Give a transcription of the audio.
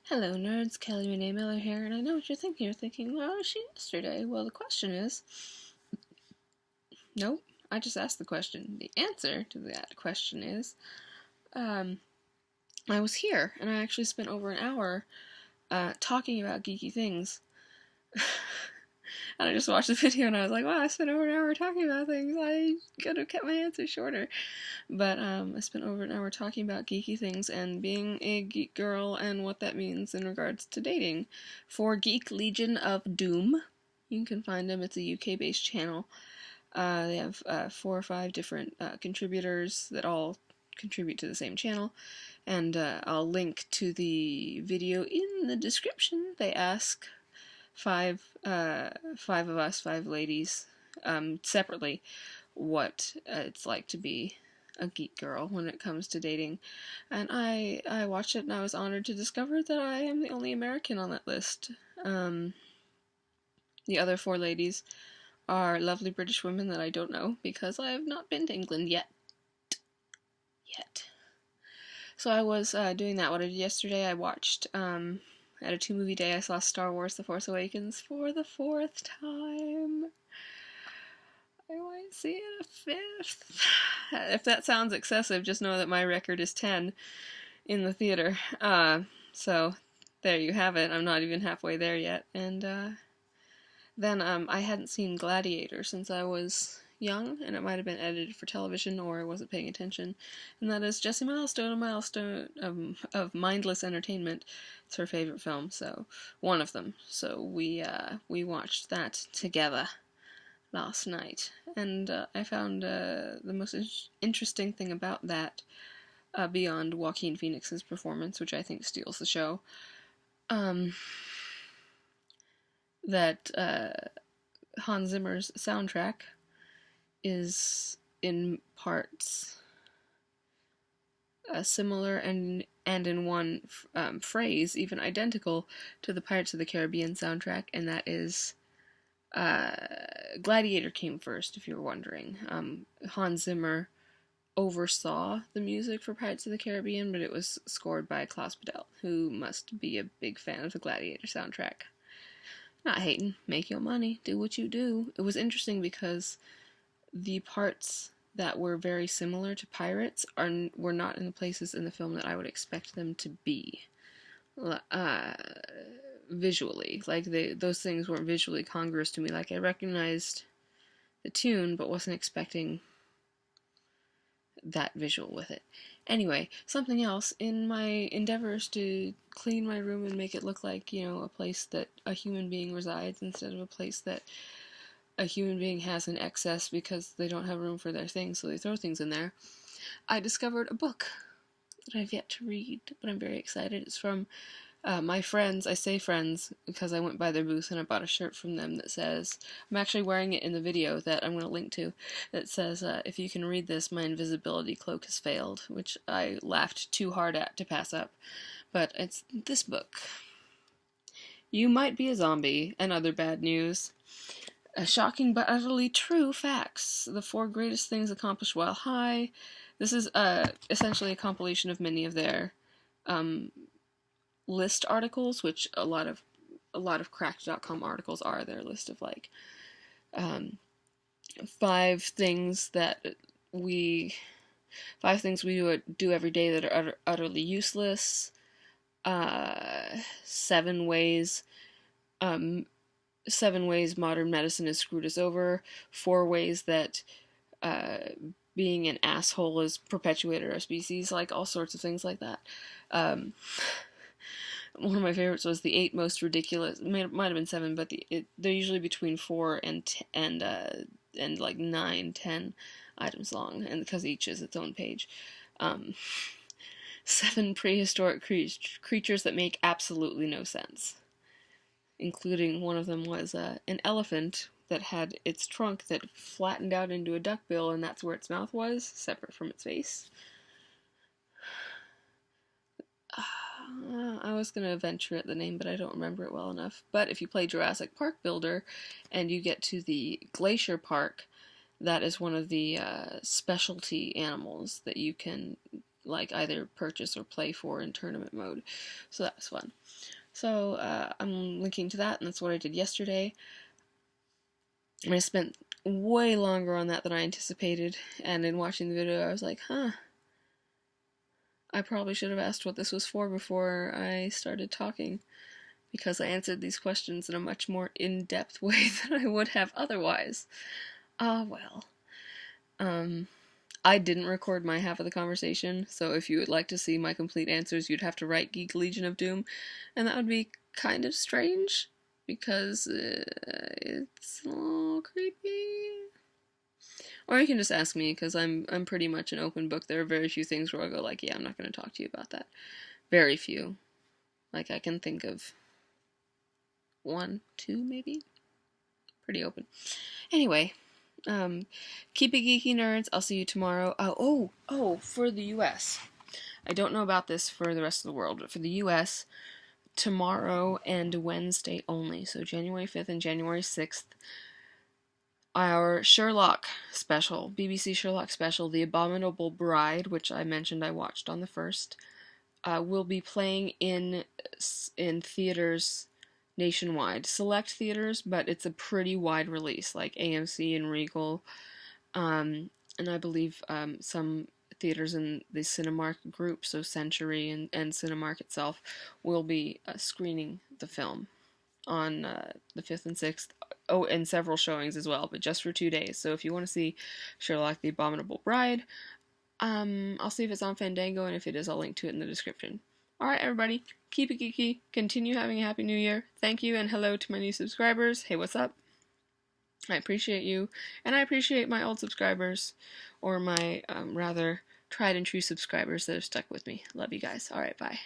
Hello nerds, Kelly Renee Miller here, and I know what you're thinking. You're thinking, well, was she yesterday? Well, the question is, nope, I just asked the question. The answer to that question is, I was here, and I actually spent over an hour talking about geeky things. And I just watched the video, and I was like, wow, I spent over an hour talking about things. I could have kept my answer shorter. But I spent over an hour talking about geeky things and being a geek girl and what that means in regards to dating. For Geek Legion of Doom, you can find them. It's a UK-based channel. They have 4 or 5 different contributors that all contribute to the same channel. And I'll link to the video in the description. They ask five of us, 5 ladies, separately, what it's like to be a geek girl when it comes to dating. And I watched it, and I was honored to discover that I am the only American on that list. The other 4 ladies are lovely British women that I don't know because I have not been to England yet. So I was doing that. What I did yesterday, I watched at a 2-movie day, I saw Star Wars: The Force Awakens for the 4th time. I might see it a 5th. If that sounds excessive, just know that my record is 10 in the theater. So there you have it. I'm not even halfway there yet. And then I hadn't seen Gladiator since I was young, and it might have been edited for television, or I wasn't paying attention. And that is Jessie Milestone, a milestone of mindless entertainment. It's her favorite film, so one of them. So we watched that together last night, and I found the most interesting thing about that, beyond Joaquin Phoenix's performance, which I think steals the show, that Hans Zimmer's soundtrack is in parts similar and in one phrase even identical to the Pirates of the Caribbean soundtrack, and that is Gladiator came first, if you were wondering. Hans Zimmer oversaw the music for Pirates of the Caribbean, but it was scored by Klaus Badell, who must be a big fan of the Gladiator soundtrack. Not hating, make your money, do what you do. It was interesting because the parts that were very similar to pirates were not in the places in the film that I would expect them to be. Visually, like those things weren't visually congruous to me. Like, I recognized the tune, but wasn't expecting that visual with it. Anyway, something else, in my endeavors to clean my room and make it look like, a place that a human being resides instead of a place that a human being has in excess because they don't have room for their things, so they throw things in there, I discovered a book that I've yet to read, but I'm very excited. It's from my friends. I say friends because I went by their booth and I bought a shirt from them that says, I'm actually wearing it in the video that I'm going to link to, that says, if you can read this, my invisibility cloak has failed, which I laughed too hard at to pass up. But it's this book. You Might Be a Zombie and Other Bad News. Shocking but utterly true facts. The 4 greatest things accomplished while high. This is essentially a compilation of many of their list articles, which a lot of Cracked.com articles are. Their list of 5 things we do every day that are utterly useless. 7 ways modern medicine has screwed us over. 4 ways that being an asshole has perpetuated our species, like all sorts of things like that. One of my favorites was the 8 most ridiculous. Might have been 7, but they're usually between 4 and 9, 10 items long, and because each is its own page. 7 prehistoric creatures that make absolutely no sense, including one of them was an elephant that had its trunk that flattened out into a duckbill, and that's where its mouth was, separate from its face. I was going to venture at the name, but I don't remember it well enough. But if you play Jurassic Park Builder, and you get to the Glacier Park, that is one of the specialty animals that you can like either purchase or play for in tournament mode. So that was fun. So I'm linking to that, and that's what I did yesterday. I spent way longer on that than I anticipated, and in watching the video I was like, I probably should have asked what this was for before I started talking, because I answered these questions in a much more in-depth way than I would have otherwise. Well. I didn't record my half of the conversation, so if you would like to see my complete answers, you'd have to write GeekLegionofDoom, and that would be kind of strange, because it's a little creepy. Or you can just ask me, because I'm pretty much an open book. There are very few things where I go like, yeah, I'm not going to talk to you about that. Very few. Like, I can think of 1, 2, maybe? Pretty open. Anyway, keep it geeky, nerds. I'll see you tomorrow. For the US. I don't know about this for the rest of the world, but for the US, tomorrow and Wednesday only, so January 5th and January 6th, our Sherlock special, BBC Sherlock special, The Abominable Bride, which I mentioned I watched on the 1st, will be playing in theaters nationwide. Select theaters, but it's a pretty wide release, like AMC and Regal, and I believe some theaters in the Cinemark group, so Century and Cinemark itself, will be screening the film on the 5th and 6th. Oh, and several showings as well, but just for 2 days. So if you want to see Sherlock the Abominable Bride, I'll see if it's on Fandango, and if it is, I'll link to it in the description. Alright, everybody, keep it geeky, continue having a happy new year, thank you, and hello to my new subscribers. Hey, what's up? I appreciate you, and I appreciate my old subscribers, or my rather tried and true subscribers that have stuck with me. Love you guys. Alright, bye.